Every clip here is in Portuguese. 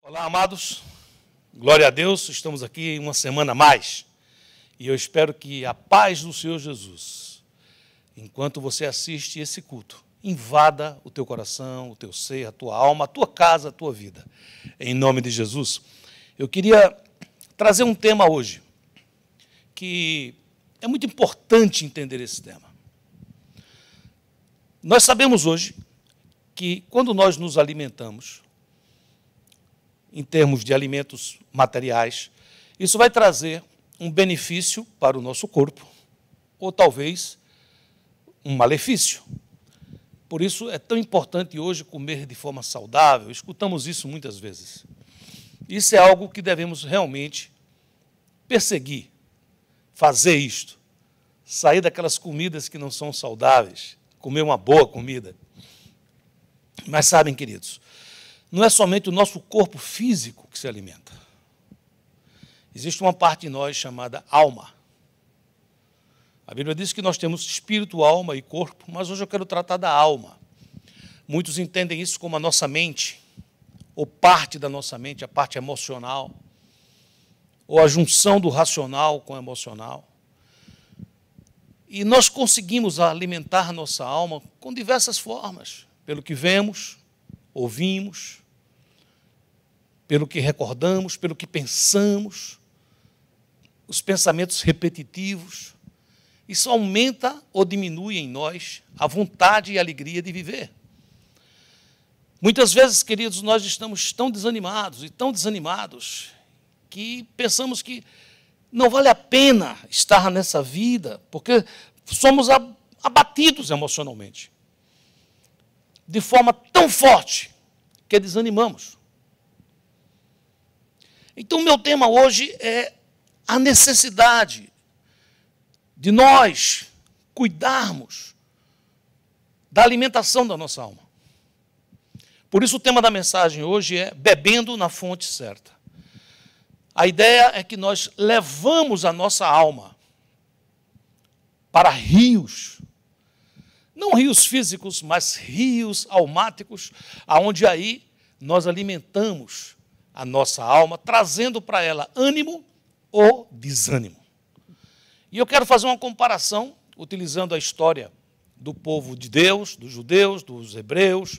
Olá, amados. Glória a Deus, estamos aqui uma semana a mais. E eu espero que a paz do Senhor Jesus, enquanto você assiste esse culto, invada o teu coração, o teu ser, a tua alma, a tua casa, a tua vida. Em nome de Jesus. Eu queria trazer um tema hoje, que é muito importante entender esse tema. Nós sabemos hoje que quando nós nos alimentamos, em termos de alimentos materiais, isso vai trazer um benefício para o nosso corpo, ou talvez um malefício. Por isso é tão importante hoje comer de forma saudável, escutamos isso muitas vezes. Isso é algo que devemos realmente perseguir, fazer isto, sair daquelas comidas que não são saudáveis, comer uma boa comida. Mas sabem, queridos, não é somente o nosso corpo físico que se alimenta. Existe uma parte de nós chamada alma. A Bíblia diz que nós temos espírito, alma e corpo, mas hoje eu quero tratar da alma. Muitos entendem isso como a nossa mente, ou parte da nossa mente, a parte emocional, ou a junção do racional com o emocional. E nós conseguimos alimentar a nossa alma com diversas formas, pelo que vemos, ouvimos, pelo que recordamos, pelo que pensamos, os pensamentos repetitivos. Isso aumenta ou diminui em nós a vontade e a alegria de viver. Muitas vezes, queridos, nós estamos tão desanimados e tão desanimados que pensamos que não vale a pena estar nessa vida, porque somos abatidos emocionalmente, de forma tão forte que desanimamos. Então, o meu tema hoje é a necessidade de nós cuidarmos da alimentação da nossa alma. Por isso, o tema da mensagem hoje é bebendo na fonte certa. A ideia é que nós levamos a nossa alma para rios, não rios físicos, mas rios almáticos, aonde aí nós alimentamos a nossa alma, trazendo para ela ânimo ou desânimo. E eu quero fazer uma comparação, utilizando a história do povo de Deus, dos judeus, dos hebreus,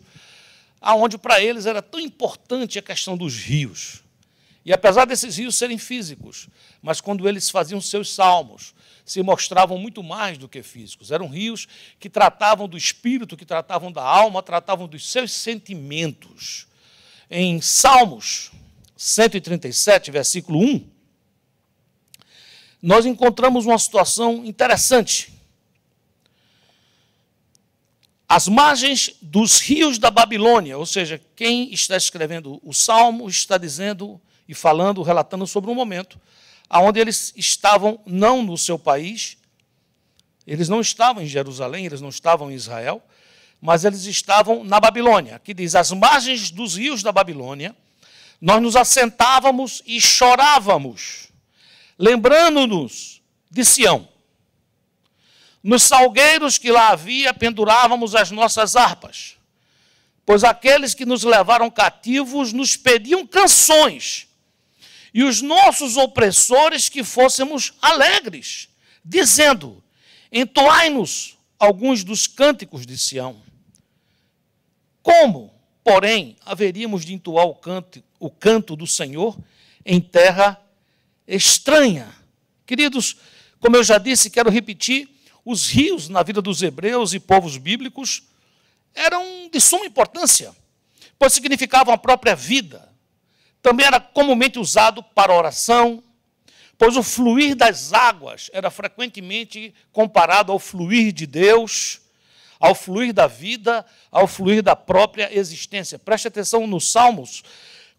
aonde para eles era tão importante a questão dos rios. E apesar desses rios serem físicos, mas quando eles faziam seus salmos, se mostravam muito mais do que físicos. Eram rios que tratavam do espírito, que tratavam da alma, tratavam dos seus sentimentos. Em Salmos 137, versículo 1, nós encontramos uma situação interessante. As margens dos rios da Babilônia, ou seja, quem está escrevendo o Salmo está dizendo e falando, relatando sobre um momento onde eles estavam não no seu país, eles não estavam em Jerusalém, eles não estavam em Israel, mas eles estavam na Babilônia. Aqui diz, as margens dos rios da Babilônia, nós nos assentávamos e chorávamos, lembrando-nos de Sião. Nos salgueiros que lá havia, pendurávamos as nossas harpas, pois aqueles que nos levaram cativos nos pediam canções, e os nossos opressores que fôssemos alegres, dizendo, entoai-nos alguns dos cânticos de Sião. Como, porém, haveríamos de entoar o canto do Senhor em terra estranha? Queridos, como eu já disse, quero repetir, os rios na vida dos hebreus e povos bíblicos eram de suma importância, pois significavam a própria vida. Também era comumente usado para oração, pois o fluir das águas era frequentemente comparado ao fluir de Deus, ao fluir da vida, ao fluir da própria existência. Preste atenção no Salmos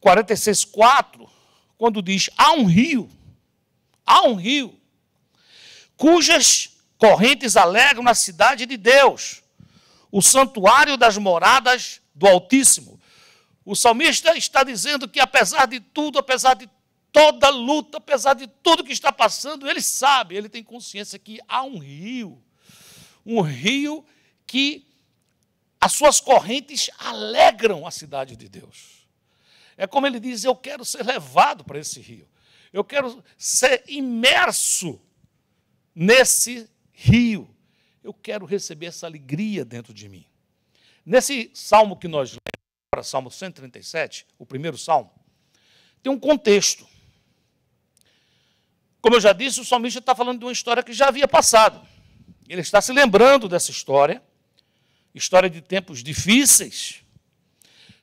46:4, quando diz, há um rio, cujas correntes alegram na cidade de Deus, o santuário das moradas do Altíssimo. O salmista está dizendo que, apesar de tudo, apesar de toda luta, apesar de tudo que está passando, ele sabe, ele tem consciência que há um rio que as suas correntes alegram a cidade de Deus. É como ele diz, eu quero ser levado para esse rio. Eu quero ser imerso nesse rio. Eu quero receber essa alegria dentro de mim. Nesse salmo que nós lemos, para Salmo 137, o primeiro salmo, tem um contexto. Como eu já disse, o salmista está falando de uma história que já havia passado. Ele está se lembrando dessa história de tempos difíceis,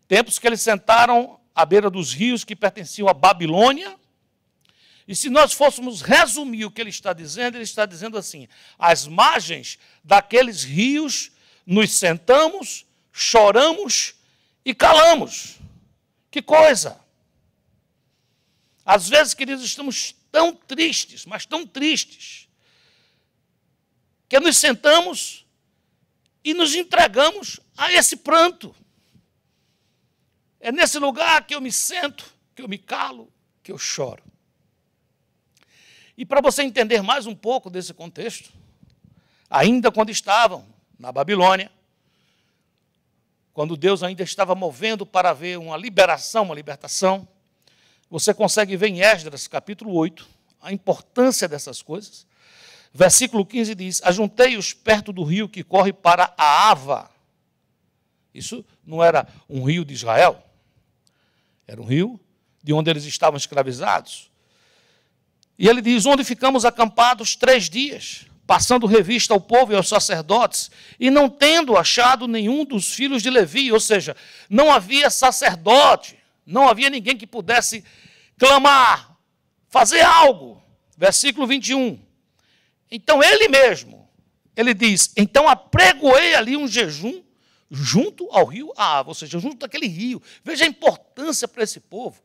tempos que eles sentaram à beira dos rios que pertenciam à Babilônia. E se nós fôssemos resumir o que ele está dizendo assim: às margens daqueles rios nos sentamos, choramos e calamos. Que coisa! Às vezes, queridos, estamos tão tristes, mas tão tristes, que nos sentamos e nos entregamos a esse pranto. É nesse lugar que eu me sento, que eu me calo, que eu choro. E para você entender mais um pouco desse contexto, ainda quando estavam na Babilônia, quando Deus ainda estava movendo para haver uma liberação, uma libertação, você consegue ver em Esdras, capítulo 8, a importância dessas coisas. Versículo 15 diz: ajuntei-os perto do rio que corre para a Ava. Isso não era um rio de Israel, era um rio de onde eles estavam escravizados. E ele diz: onde ficamos acampados 3 dias, passando revista ao povo e aos sacerdotes, e não tendo achado nenhum dos filhos de Levi, ou seja, não havia sacerdote, não havia ninguém que pudesse clamar, fazer algo. Versículo 21. Então ele mesmo, ele diz: então apregoei ali um jejum junto ao rio Ava, ou seja, junto daquele rio. Veja a importância para esse povo,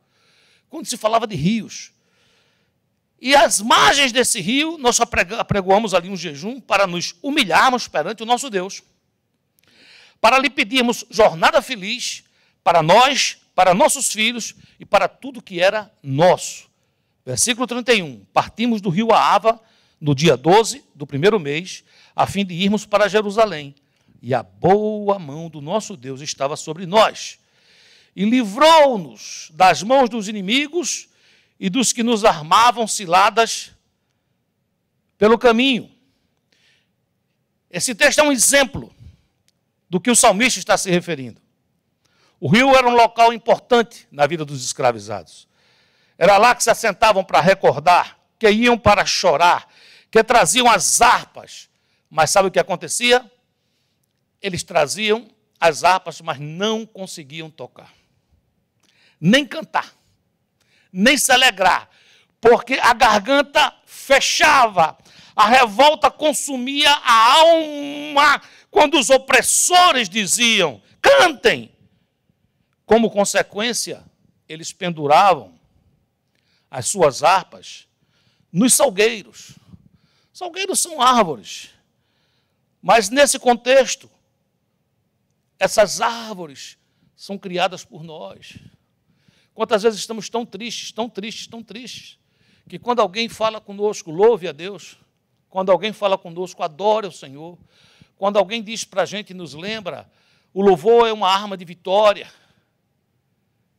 quando se falava de rios. E às margens desse rio, nós apregoamos ali um jejum para nos humilharmos perante o nosso Deus, para lhe pedirmos jornada feliz para nós, para nossos filhos e para tudo que era nosso. Versículo 31. Partimos do rio Ava no dia 12 do primeiro mês, a fim de irmos para Jerusalém. E a boa mão do nosso Deus estava sobre nós. E livrou-nos das mãos dos inimigos e dos que nos armavam ciladas pelo caminho. Esse texto é um exemplo do que o salmista está se referindo. O rio era um local importante na vida dos escravizados. Era lá que se assentavam para recordar, que iam para chorar, que traziam as harpas. Mas sabe o que acontecia? Eles traziam as harpas, mas não conseguiam tocar. Nem cantar. Nem se alegrar. Porque a garganta fechava. A revolta consumia a alma quando os opressores diziam: cantem. Como consequência, eles penduravam as suas harpas nos salgueiros. Salgueiros são árvores. Mas nesse contexto, essas árvores são criadas por nós. Quantas vezes estamos tão tristes, tão tristes, tão tristes, que quando alguém fala conosco, louve a Deus. Quando alguém fala conosco, adore o Senhor. Quando alguém diz para a gente, nos lembra, o louvor é uma arma de vitória.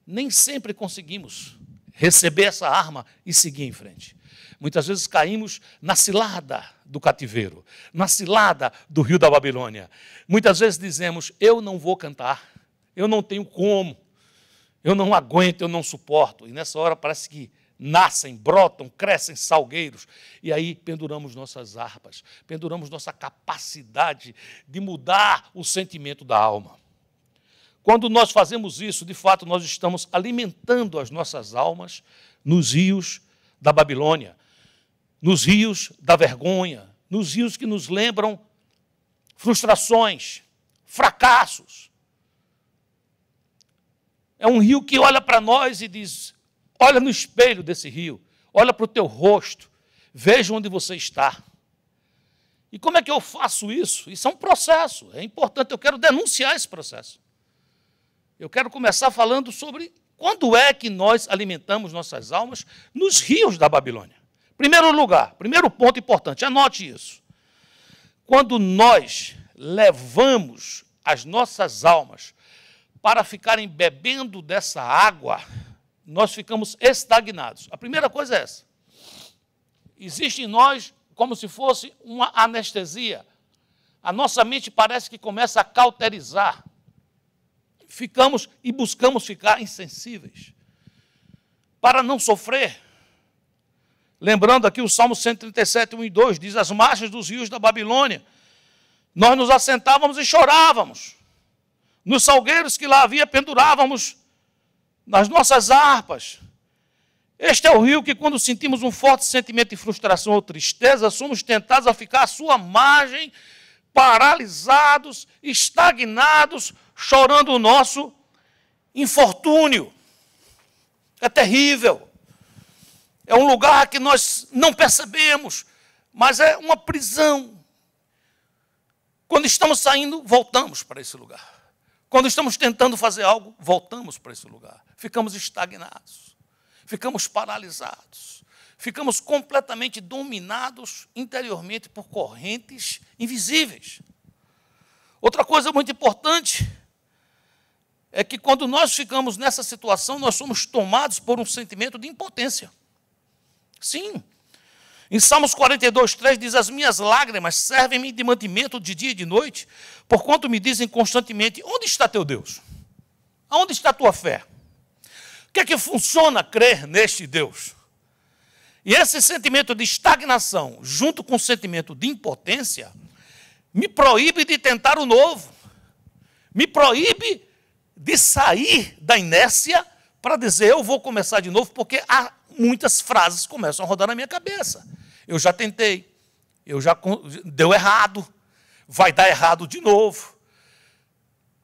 Nem sempre conseguimos receber essa arma e seguir em frente. Muitas vezes caímos na cilada do cativeiro, na cilada do rio da Babilônia. Muitas vezes dizemos: eu não vou cantar, eu não tenho como, eu não aguento, eu não suporto. E nessa hora parece que nascem, brotam, crescem salgueiros. E aí penduramos nossas harpas, penduramos nossa capacidade de mudar o sentimento da alma. Quando nós fazemos isso, de fato, nós estamos alimentando as nossas almas nos rios da Babilônia, nos rios da vergonha, nos rios que nos lembram frustrações, fracassos. É um rio que olha para nós e diz: olha no espelho desse rio, olha para o teu rosto, veja onde você está. E como é que eu faço isso? Isso é um processo, é importante, eu quero denunciar esse processo. Eu quero começar falando sobre quando é que nós alimentamos nossas almas nos rios da Babilônia. Primeiro lugar, primeiro ponto importante, anote isso. Quando nós levamos as nossas almas para ficarem bebendo dessa água nós ficamos estagnados. A primeira coisa é essa. Existe em nós como se fosse uma anestesia. A nossa mente parece que começa a cauterizar. Ficamos e buscamos ficar insensíveis para não sofrer. Lembrando aqui o Salmo 137, 1 e 2, diz: as margens dos rios da Babilônia, nós nos assentávamos e chorávamos. Nos salgueiros que lá havia, pendurávamos nas nossas harpas. Este é o rio que, quando sentimos um forte sentimento de frustração ou tristeza, somos tentados a ficar à sua margem, paralisados, estagnados, chorando o nosso infortúnio. É terrível. É um lugar que nós não percebemos, mas é uma prisão. Quando estamos saindo, voltamos para esse lugar. Quando estamos tentando fazer algo, voltamos para esse lugar. Ficamos estagnados, ficamos paralisados, ficamos completamente dominados interiormente por correntes invisíveis. Outra coisa muito importante é que quando nós ficamos nessa situação, nós somos tomados por um sentimento de impotência. Sim. Em Salmos 42, 3 diz: as minhas lágrimas servem-me de mantimento de dia e de noite, porquanto me dizem constantemente: onde está teu Deus? Aonde está a tua fé? O que é que funciona crer neste Deus? E esse sentimento de estagnação, junto com o sentimento de impotência, me proíbe de tentar o novo, me proíbe de sair da inércia para dizer: eu vou começar de novo, porque há muitas frases começam a rodar na minha cabeça. Eu já tentei, deu errado, vai dar errado de novo.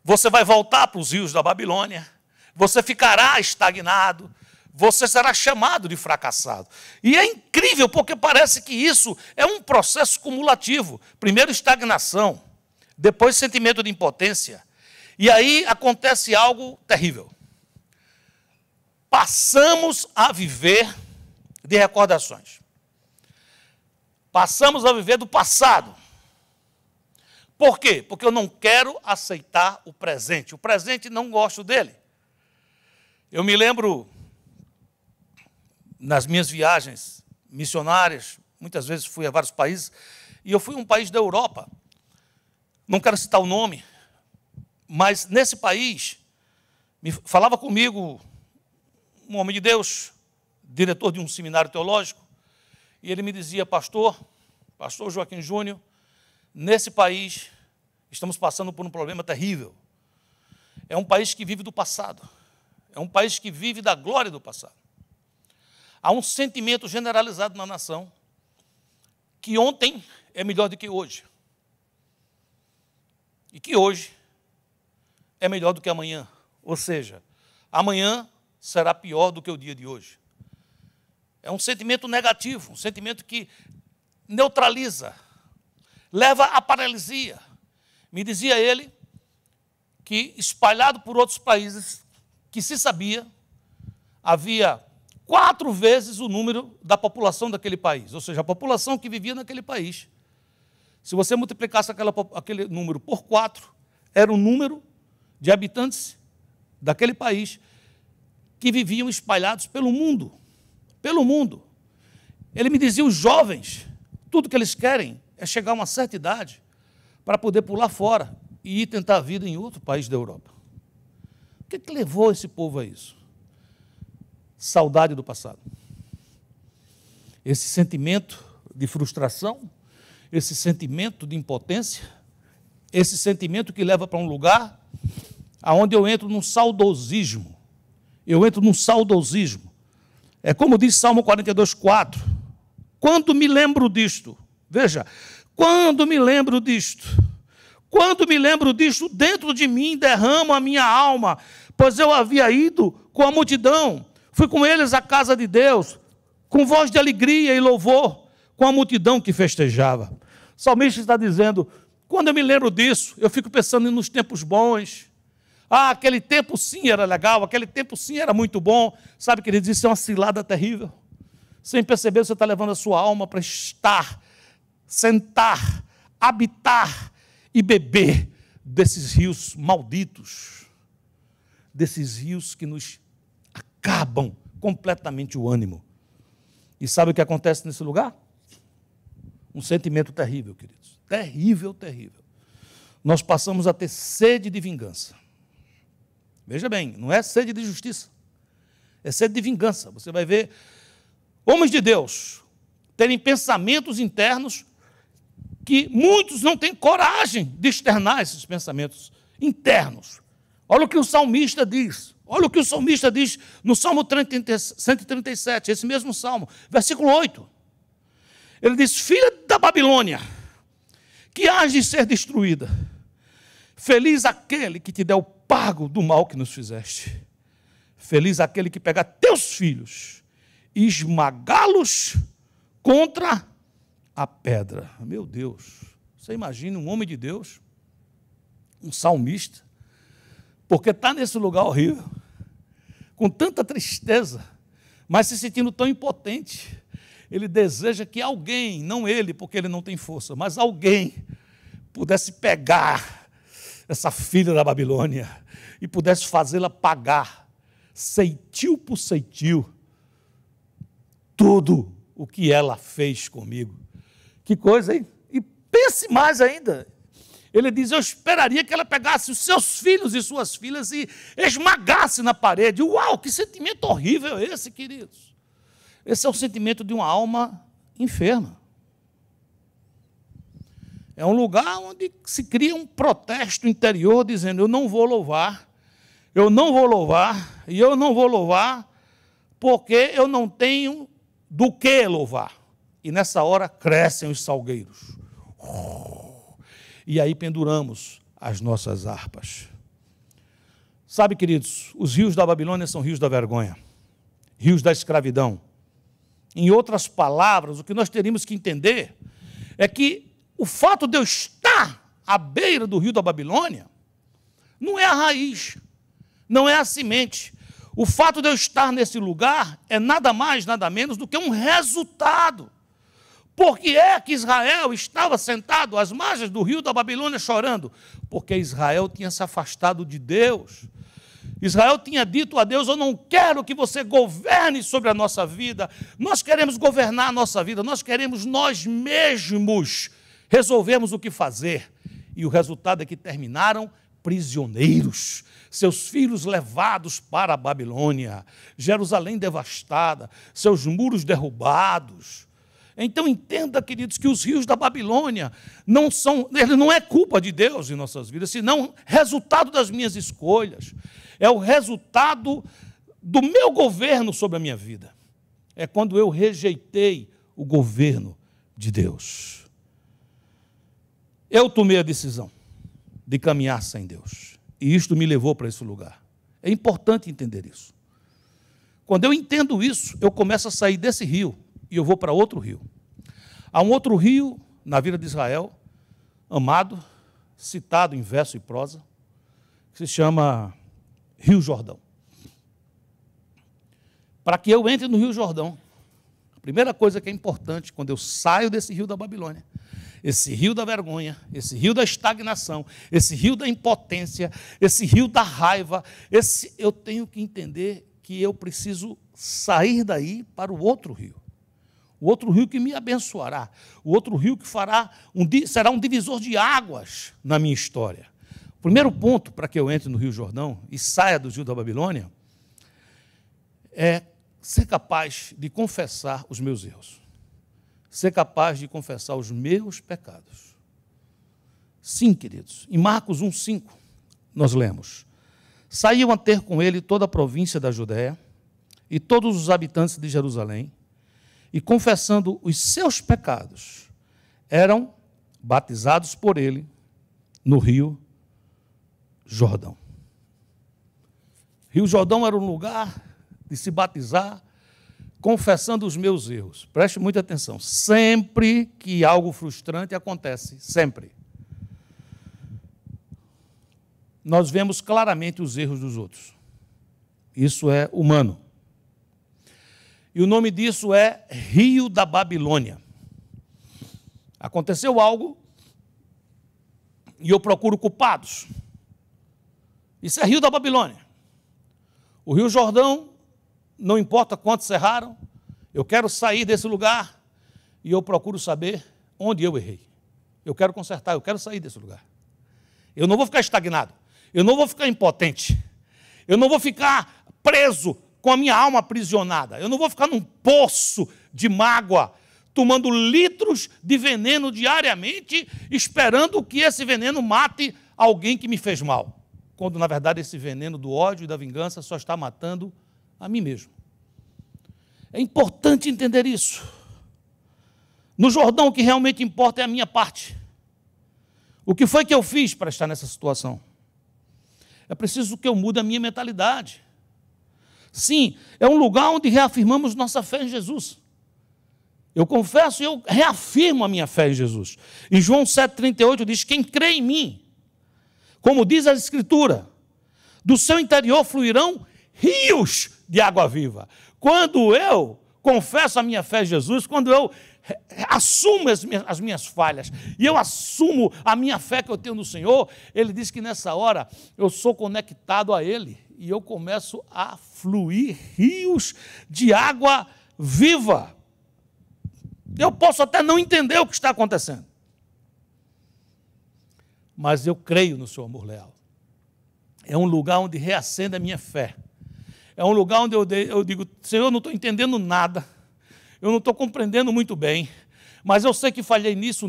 Você vai voltar para os rios da Babilônia, você ficará estagnado, você será chamado de fracassado. E é incrível, porque parece que isso é um processo cumulativo. Primeiro estagnação, depois sentimento de impotência, e aí acontece algo terrível. Passamos a viver de recordações. Passamos a viver do passado. Por quê? Porque eu não quero aceitar o presente. O presente não gosto dele. Eu me lembro, nas minhas viagens missionárias, muitas vezes fui a vários países, e eu fui a um país da Europa. Não quero citar o nome, mas nesse país, falava comigo um homem de Deus, diretor de um seminário teológico, e ele me dizia: pastor Joaquim Júnior, nesse país estamos passando por um problema terrível. É um país que vive do passado, é um país que vive da glória do passado. Há um sentimento generalizado na nação que ontem é melhor do que hoje, e que hoje é melhor do que amanhã, ou seja, amanhã será pior do que o dia de hoje. É um sentimento negativo, um sentimento que neutraliza, leva à paralisia. Me dizia ele que, espalhado por outros países, que se sabia, havia 4 vezes o número da população daquele país, ou seja, a população que vivia naquele país. Se você multiplicasse aquele número por 4, era o número de habitantes daquele país que viviam espalhados pelo mundo. Pelo mundo. Ele me dizia: os jovens, tudo que eles querem é chegar a uma certa idade para poder pular fora e ir tentar a vida em outro país da Europa. O que levou esse povo a isso? Saudade do passado. Esse sentimento de frustração, esse sentimento de impotência, esse sentimento que leva para um lugar onde eu entro num saudosismo. Eu entro num saudosismo. É como diz Salmo 42, 4. Quando me lembro disto, veja, quando me lembro disto, dentro de mim derramo a minha alma, pois eu havia ido com a multidão, fui com eles à casa de Deus, com voz de alegria e louvor, com a multidão que festejava. O salmista está dizendo: quando eu me lembro disso, eu fico pensando nos tempos bons. Ah, aquele tempo sim era legal, aquele tempo sim era muito bom. Sabe, queridos, isso é uma cilada terrível. Sem perceber, você está levando a sua alma para estar, sentar, habitar e beber desses rios malditos, desses rios que nos acabam completamente o ânimo. E sabe o que acontece nesse lugar? Um sentimento terrível, queridos. Terrível, terrível. Nós passamos a ter sede de vingança. Veja bem, não é sede de justiça, é sede de vingança. Você vai ver homens de Deus terem pensamentos internos que muitos não têm coragem de externar esses pensamentos internos. Olha o que o salmista diz. Olha o que o salmista diz no Salmo 137, esse mesmo salmo, versículo 8. Ele diz: filha da Babilônia, que hás de ser destruída, feliz aquele que te der o pago do mal que nos fizeste. Feliz aquele que pegar teus filhos e esmagá-los contra a pedra. Meu Deus, você imagina um homem de Deus, um salmista, porque está nesse lugar horrível, com tanta tristeza, mas se sentindo tão impotente. Ele deseja que alguém, não ele, porque ele não tem força, mas alguém pudesse pegar essa filha da Babilônia e pudesse fazê-la pagar, ceitil por ceitil, tudo o que ela fez comigo. Que coisa, hein? E pense mais ainda. Ele diz: eu esperaria que ela pegasse os seus filhos e suas filhas e esmagasse na parede. Uau, que sentimento horrível é esse, queridos? Esse é o sentimento de uma alma enferma. É um lugar onde se cria um protesto interior, dizendo: eu não vou louvar, eu não vou louvar, e eu não vou louvar, porque eu não tenho do que louvar. E nessa hora crescem os salgueiros. E aí penduramos as nossas harpas. Sabe, queridos, os rios da Babilônia são rios da vergonha, rios da escravidão. Em outras palavras, o que nós teríamos que entender é que o fato de eu estar à beira do rio da Babilônia não é a raiz, não é a semente. O fato de eu estar nesse lugar é nada mais, nada menos do que um resultado. Por que é que Israel estava sentado às margens do rio da Babilônia chorando? Porque Israel tinha se afastado de Deus. Israel tinha dito a Deus: eu não quero que você governe sobre a nossa vida, nós queremos governar a nossa vida, nós queremos nós mesmos resolvermos o que fazer. E o resultado é que terminaram prisioneiros, seus filhos levados para a Babilônia, Jerusalém devastada, seus muros derrubados. Então entenda, queridos, que os rios da Babilônia não é culpa de Deus em nossas vidas, senão resultado das minhas escolhas. É o resultado do meu governo sobre a minha vida. É quando eu rejeitei o governo de Deus. Eu tomei a decisão de caminhar sem Deus. E isto me levou para esse lugar. É importante entender isso. Quando eu entendo isso, eu começo a sair desse rio e eu vou para outro rio. Há um outro rio na vida de Israel, amado, citado em verso e prosa, que se chama Rio Jordão. Para que eu entre no Rio Jordão, a primeira coisa que é importante, quando eu saio desse rio da Babilônia, esse rio da vergonha, esse rio da estagnação, esse rio da impotência, esse rio da raiva, eu tenho que entender que eu preciso sair daí para o outro rio. O outro rio que me abençoará, o outro rio que será um divisor de águas na minha história. O primeiro ponto para que eu entre no Rio Jordão e saia do rio da Babilônia é ser capaz de confessar os meus erros, ser capaz de confessar os meus pecados. Sim, queridos, em Marcos 1,5 nós lemos: saíam a ter com ele toda a província da Judéia e todos os habitantes de Jerusalém, e confessando os seus pecados, eram batizados por ele no Rio Jordão. Rio Jordão era um lugar de se batizar, confessando os meus erros. Preste muita atenção. Sempre que algo frustrante acontece, sempre, nós vemos claramente os erros dos outros. Isso é humano. E o nome disso é Rio da Babilônia. Aconteceu algo e eu procuro culpados. Isso é Rio da Babilônia. O Rio Jordão não importa quantos erraram, eu quero sair desse lugar e eu procuro saber onde eu errei. Eu quero consertar, eu quero sair desse lugar. Eu não vou ficar estagnado, eu não vou ficar impotente, eu não vou ficar preso com a minha alma aprisionada, eu não vou ficar num poço de mágoa, tomando litros de veneno diariamente, esperando que esse veneno mate alguém que me fez mal, quando, na verdade, esse veneno do ódio e da vingança só está matando a mim mesmo. É importante entender isso. No Jordão, o que realmente importa é a minha parte. O que foi que eu fiz para estar nessa situação? É preciso que eu mude a minha mentalidade. Sim, é um lugar onde reafirmamos nossa fé em Jesus. Eu confesso e eu reafirmo a minha fé em Jesus. Em João 7,38 diz, quem crê em mim, como diz a Escritura, do seu interior fluirão rios de água viva. Quando eu confesso a minha fé em Jesus, quando eu assumo as minhas falhas e eu assumo a minha fé que eu tenho no Senhor, Ele diz que nessa hora eu sou conectado a Ele e eu começo a fluir rios de água viva. Eu posso até não entender o que está acontecendo, mas eu creio no seu amor leal. É um lugar onde reacende a minha fé. É um lugar onde eu digo, Senhor, eu não estou entendendo nada, eu não estou compreendendo muito bem, mas eu sei que falhei nisso,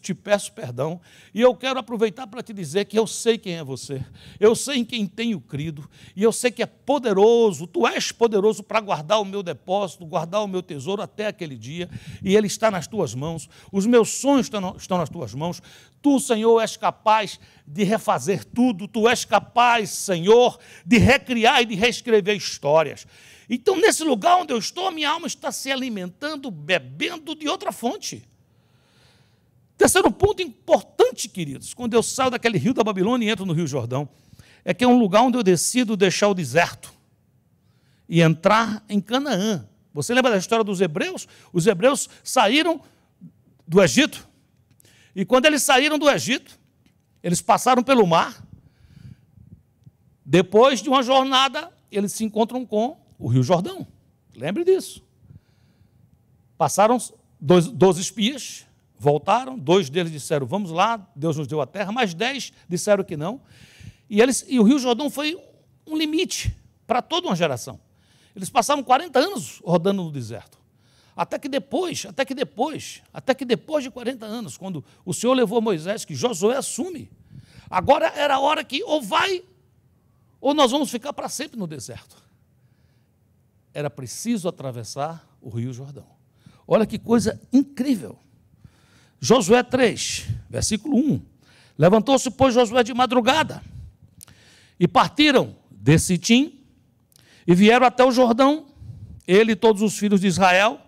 te peço perdão, e eu quero aproveitar para te dizer que eu sei quem é você, eu sei em quem tenho crido, e eu sei que é poderoso, tu és poderoso para guardar o meu depósito, guardar o meu tesouro até aquele dia, e ele está nas tuas mãos, os meus sonhos estão nas tuas mãos, tu, Senhor, és capaz de refazer tudo, tu és capaz, Senhor, de recriar e de reescrever histórias. Então, nesse lugar onde eu estou, a minha alma está se alimentando, bebendo de outra fonte. Terceiro ponto importante, queridos, quando eu saio daquele rio da Babilônia e entro no Rio Jordão, é que é um lugar onde eu decido deixar o deserto e entrar em Canaã. Você lembra da história dos hebreus? Os hebreus saíram do Egito, e quando eles saíram do Egito, eles passaram pelo mar. Depois de uma jornada, eles se encontram com o Rio Jordão. Lembre disso. Passaram 12 espias, voltaram, 2 deles disseram, vamos lá, Deus nos deu a terra, mais 10 disseram que não. E o Rio Jordão foi um limite para toda uma geração. Eles passaram 40 anos rodando no deserto. Até que depois de 40 anos, quando o Senhor levou Moisés, que Josué assume, agora era a hora que ou vai, ou nós vamos ficar para sempre no deserto. Era preciso atravessar o Rio Jordão. Olha que coisa incrível. Josué 3, versículo 1. Levantou-se, pois, Josué de madrugada, e partiram de Sitim, e vieram até o Jordão, ele e todos os filhos de Israel,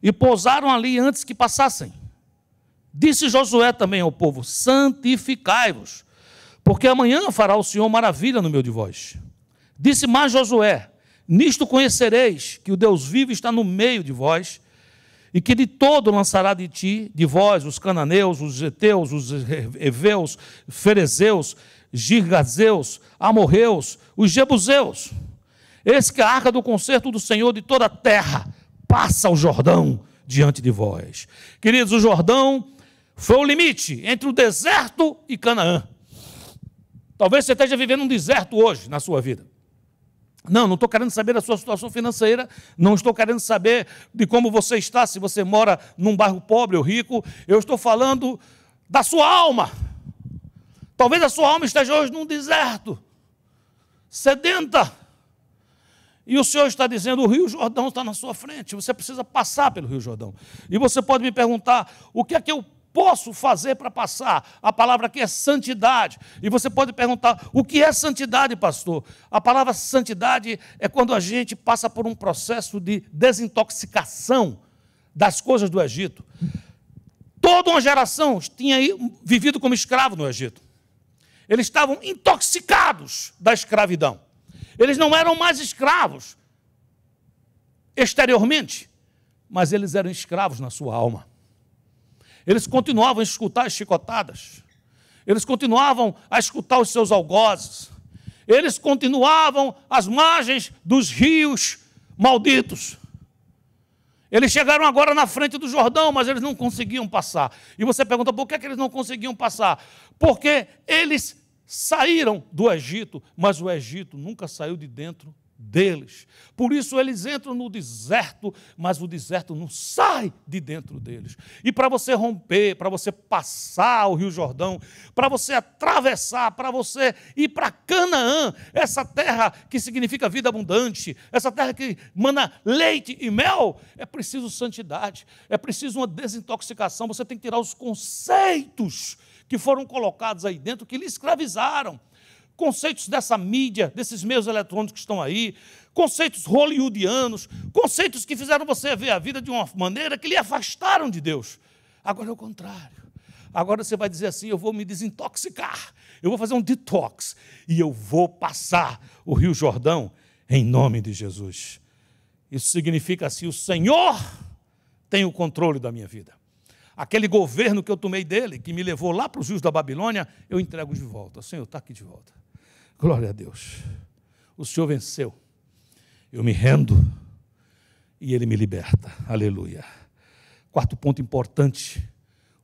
e pousaram ali antes que passassem. Disse Josué também ao povo, santificai-vos, porque amanhã fará o Senhor maravilha no meio de vós. Disse mais Josué, nisto conhecereis que o Deus vivo está no meio de vós, e que de todo lançará de vós, os cananeus, os heteus, os heveus, ferezeus, girgazeus, amorreus, os jebuseus. Eis que a arca do concerto do Senhor de toda a terra passa o Jordão diante de vós. Queridos, o Jordão foi o limite entre o deserto e Canaã. Talvez você esteja vivendo um deserto hoje na sua vida. Não estou querendo saber da sua situação financeira, não estou querendo saber de como você está, se você mora num bairro pobre ou rico, eu estou falando da sua alma. Talvez a sua alma esteja hoje num deserto, sedenta, e o Senhor está dizendo, o Rio Jordão está na sua frente, você precisa passar pelo Rio Jordão. E você pode me perguntar, o que é que eu posso fazer para passar? A palavra aqui é santidade. E você pode perguntar, o que é santidade, pastor? A palavra santidade é quando a gente passa por um processo de desintoxicação das coisas do Egito. Toda uma geração tinha vivido como escravo no Egito. Eles estavam intoxicados da escravidão. Eles não eram mais escravos exteriormente, mas eles eram escravos na sua alma. Eles continuavam a escutar as chicotadas, eles continuavam a escutar os seus algozes, eles continuavam às margens dos rios malditos. Eles chegaram agora na frente do Jordão, mas eles não conseguiam passar. E você pergunta, por que eles não conseguiam passar? Porque eles saíram do Egito, mas o Egito nunca saiu de dentro deles. Por isso eles entram no deserto, mas o deserto não sai de dentro deles. E para você romper, para você passar o Rio Jordão, para você atravessar, para você ir para Canaã, essa terra que significa vida abundante, essa terra que mana leite e mel, é preciso santidade, é preciso uma desintoxicação. Você tem que tirar os conceitos que foram colocados aí dentro, que lhe escravizaram. Conceitos dessa mídia, desses meios eletrônicos que estão aí, conceitos hollywoodianos, conceitos que fizeram você ver a vida de uma maneira que lhe afastaram de Deus. Agora é o contrário. Agora você vai dizer assim, eu vou me desintoxicar, eu vou fazer um detox e eu vou passar o Rio Jordão em nome de Jesus. Isso significa assim, o Senhor tem o controle da minha vida. Aquele governo que eu tomei dele, que me levou lá para os rios da Babilônia, eu entrego de volta. O Senhor está aqui de volta. Glória a Deus. O Senhor venceu. Eu me rendo e Ele me liberta. Aleluia. Quarto ponto importante.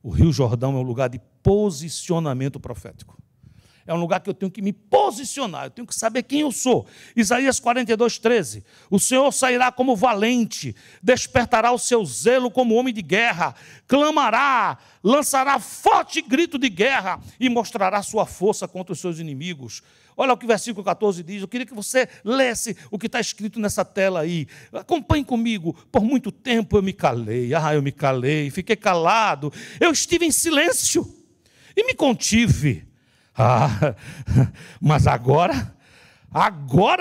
O Rio Jordão é um lugar de posicionamento profético. É um lugar que eu tenho que me posicionar, eu tenho que saber quem eu sou. Isaías 42:13. O Senhor sairá como valente, despertará o seu zelo como homem de guerra, clamará, lançará forte grito de guerra e mostrará sua força contra os seus inimigos. Olha o que o versículo 14 diz. Eu queria que você lesse o que está escrito nessa tela aí. Acompanhe comigo. Por muito tempo eu me calei. Eu me calei, fiquei calado. Eu estive em silêncio e me contive. Mas agora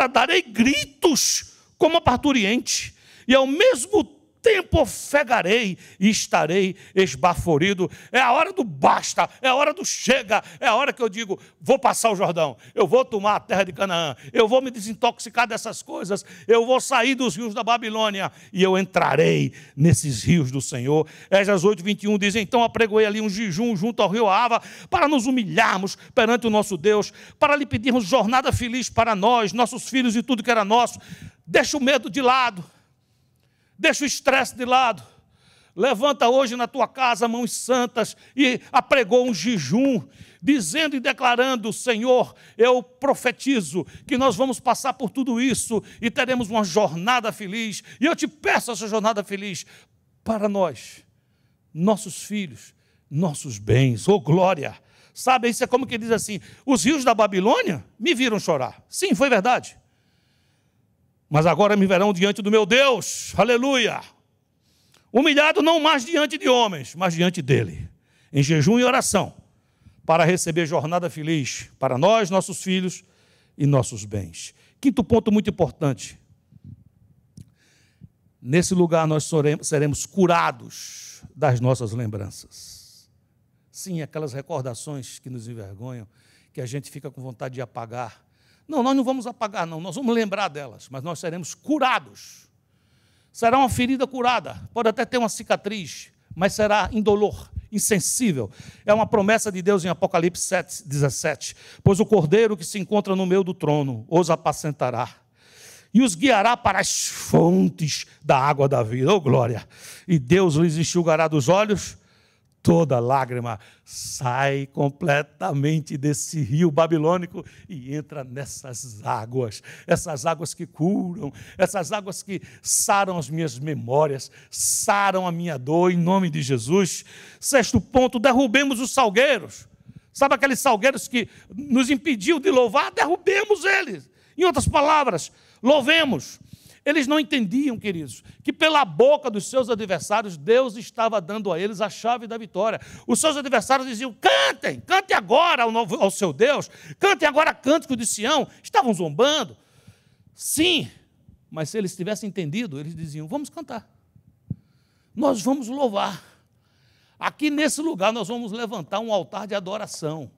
darei gritos como a parturiente, e ao mesmo tempo ofegarei e estarei esbaforido. É a hora do basta, é a hora do chega, é a hora que eu digo, vou passar o Jordão, eu vou tomar a terra de Canaã, eu vou me desintoxicar dessas coisas, eu vou sair dos rios da Babilônia e eu entrarei nesses rios do Senhor. Esdras 8:21 diz, então apregoei ali um jejum junto ao rio Ava para nos humilharmos perante o nosso Deus, para lhe pedirmos jornada feliz para nós, nossos filhos e tudo que era nosso. Deixa o medo de lado. Deixa o estresse de lado. Levanta hoje na tua casa mãos santas e apregou um jejum, dizendo e declarando, Senhor, eu profetizo que nós vamos passar por tudo isso e teremos uma jornada feliz. E eu te peço essa jornada feliz para nós, nossos filhos, nossos bens. Oh, glória! Sabe, isso é como que diz assim, os rios da Babilônia me viram chorar. Sim, foi verdade. Mas agora me verão diante do meu Deus, aleluia, humilhado não mais diante de homens, mas diante dele, em jejum e oração, para receber jornada feliz para nós, nossos filhos e nossos bens. Quinto ponto muito importante, nesse lugar nós seremos curados das nossas lembranças. Sim, aquelas recordações que nos envergonham, que a gente fica com vontade de apagar. Não, nós não vamos apagar, não, nós vamos lembrar delas, mas nós seremos curados. Será uma ferida curada, pode até ter uma cicatriz, mas será indolor, insensível. É uma promessa de Deus em Apocalipse 7:17. Pois o cordeiro que se encontra no meio do trono os apacentará e os guiará para as fontes da água da vida. Oh, glória! E Deus lhes enxugará dos olhos toda lágrima. Sai completamente desse rio babilônico e entra nessas águas. Essas águas que curam, essas águas que saram as minhas memórias, saram a minha dor, em nome de Jesus. Sexto ponto, derrubemos os salgueiros. Sabe aqueles salgueiros que nos impediu de louvar? Derrubemos eles. Em outras palavras, louvemos. Eles não entendiam, queridos, que pela boca dos seus adversários, Deus estava dando a eles a chave da vitória. Os seus adversários diziam, cantem agora ao seu Deus, cantem agora cântico de Sião. Estavam zombando. Sim, mas se eles tivessem entendido, eles diziam, vamos cantar. Nós vamos louvar. Aqui nesse lugar nós vamos levantar um altar de adoração.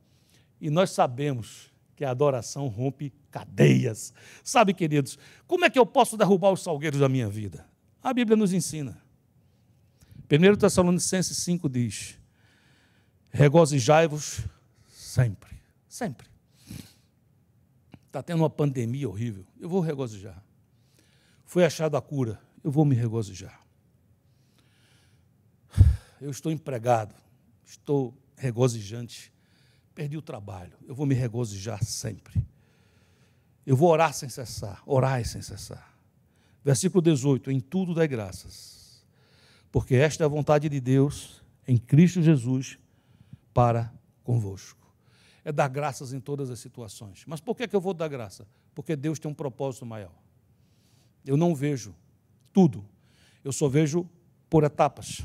E nós sabemos que a adoração rompe cadeias. Sabe, queridos, como é que eu posso derrubar os salgueiros da minha vida? A Bíblia nos ensina. 1 Tessalonicenses 5 diz, regozijai-vos sempre, sempre. Está tendo uma pandemia horrível, eu vou regozijar. foi achada a cura, eu vou me regozijar. Eu estou empregado, estou regozijante, perdi o trabalho, eu vou me regozijar sempre. Eu vou orar sem cessar, orar sem cessar. Versículo 18, em tudo dai graças, porque esta é a vontade de Deus em Cristo Jesus para convosco. É dar graças em todas as situações. Mas por que eu vou dar graça? Porque Deus tem um propósito maior. Eu não vejo tudo, eu só vejo por etapas.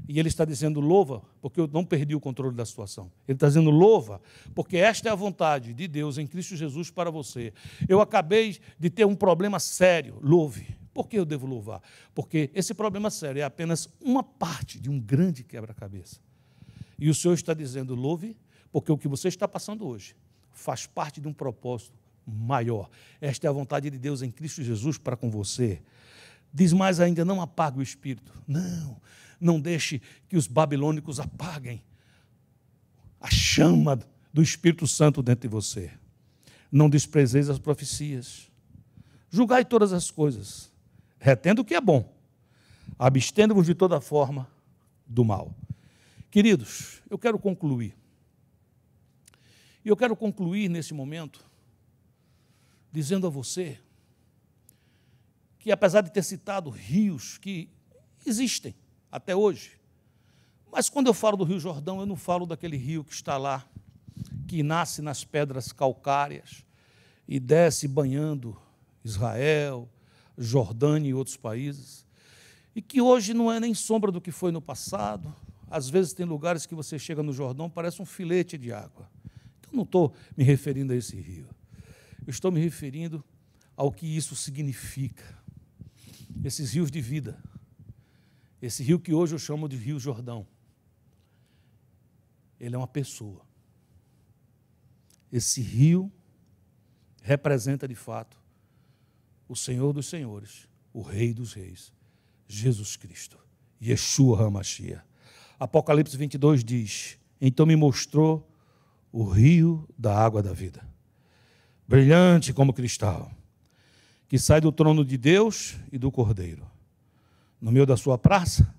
E ele está dizendo louva, porque eu não perdi o controle da situação. Ele está dizendo louva, porque esta é a vontade de Deus em Cristo Jesus para você. Eu acabei de ter um problema sério, louve. Por que eu devo louvar? Porque esse problema sério é apenas uma parte de um grande quebra-cabeça. E o Senhor está dizendo louve, porque o que você está passando hoje faz parte de um propósito maior. Esta é a vontade de Deus em Cristo Jesus para com você. Diz mais ainda, não apague o espírito. Não deixe que os babilônicos apaguem a chama do Espírito Santo dentro de você. Não desprezeis as profecias. Julgai todas as coisas, retendo o que é bom, abstendo-vos de toda forma do mal. Queridos, eu quero concluir. E eu quero concluir nesse momento dizendo a você que, apesar de ter citado rios que existem até hoje, mas quando eu falo do Rio Jordão, eu não falo daquele rio que está lá, que nasce nas pedras calcárias e desce banhando Israel, Jordânia e outros países, e que hoje não é nem sombra do que foi no passado. Às vezes tem lugares que você chega no Jordão, parece um filete de água. Então, não estou me referindo a esse rio. Eu estou me referindo ao que isso significa. Esses rios de vida. Esse rio que hoje eu chamo de Rio Jordão. Ele é uma pessoa. Esse rio representa, de fato, o Senhor dos Senhores, o Rei dos Reis, Jesus Cristo, Yeshua HaMashiach. Apocalipse 22 diz, então me mostrou o rio da água da vida, brilhante como cristal, que sai do trono de Deus e do Cordeiro. No meio da sua praça,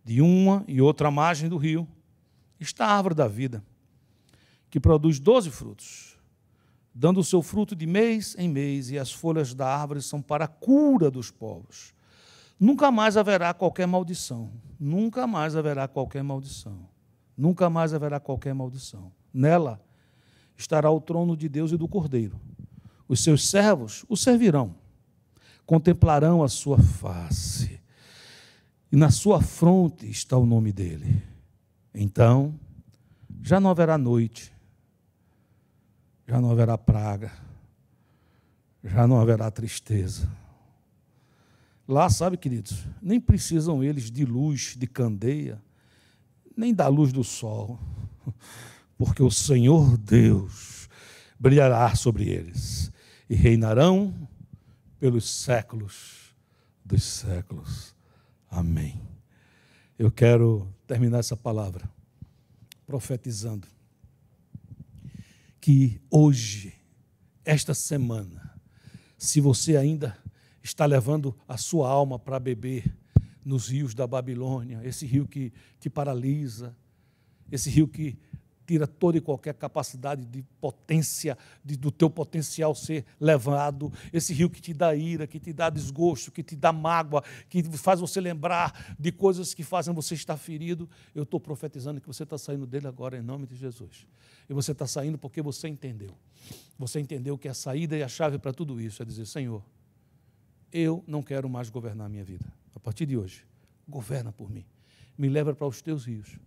de uma e outra margem do rio, está a árvore da vida, que produz 12 frutos, dando o seu fruto de mês em mês, e as folhas da árvore são para a cura dos povos. Nunca mais haverá qualquer maldição. Nunca mais haverá qualquer maldição. Nunca mais haverá qualquer maldição. Nela estará o trono de Deus e do Cordeiro. Os seus servos o servirão, contemplarão a sua face, e na sua fronte está o nome dele. Então, já não haverá noite, já não haverá praga, já não haverá tristeza. Lá, sabe, queridos, nem precisam eles de luz, de candeia, nem da luz do sol, porque o Senhor Deus brilhará sobre eles e reinarão pelos séculos dos séculos. Amém. Eu quero terminar essa palavra profetizando que hoje, esta semana, se você ainda está levando a sua alma para beber nos rios da Babilônia, esse rio que te paralisa, esse rio que tira toda e qualquer capacidade de potência, do teu potencial ser levado, esse rio que te dá ira, que te dá desgosto, que te dá mágoa, que faz você lembrar de coisas que fazem você estar ferido. Eu estou profetizando que você está saindo dele agora em nome de Jesus. E você está saindo porque você entendeu. Você entendeu que a saída e a chave para tudo isso é dizer, Senhor, eu não quero mais governar a minha vida. A partir de hoje, governa por mim. Me leva para os teus rios.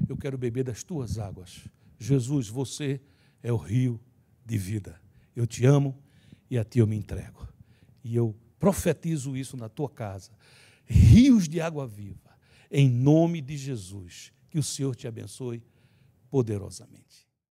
Eu quero beber das tuas águas. Jesus, você é o rio de vida. Eu te amo e a ti eu me entrego. E eu profetizo isso na tua casa. Rios de água viva, em nome de Jesus. Que o Senhor te abençoe poderosamente.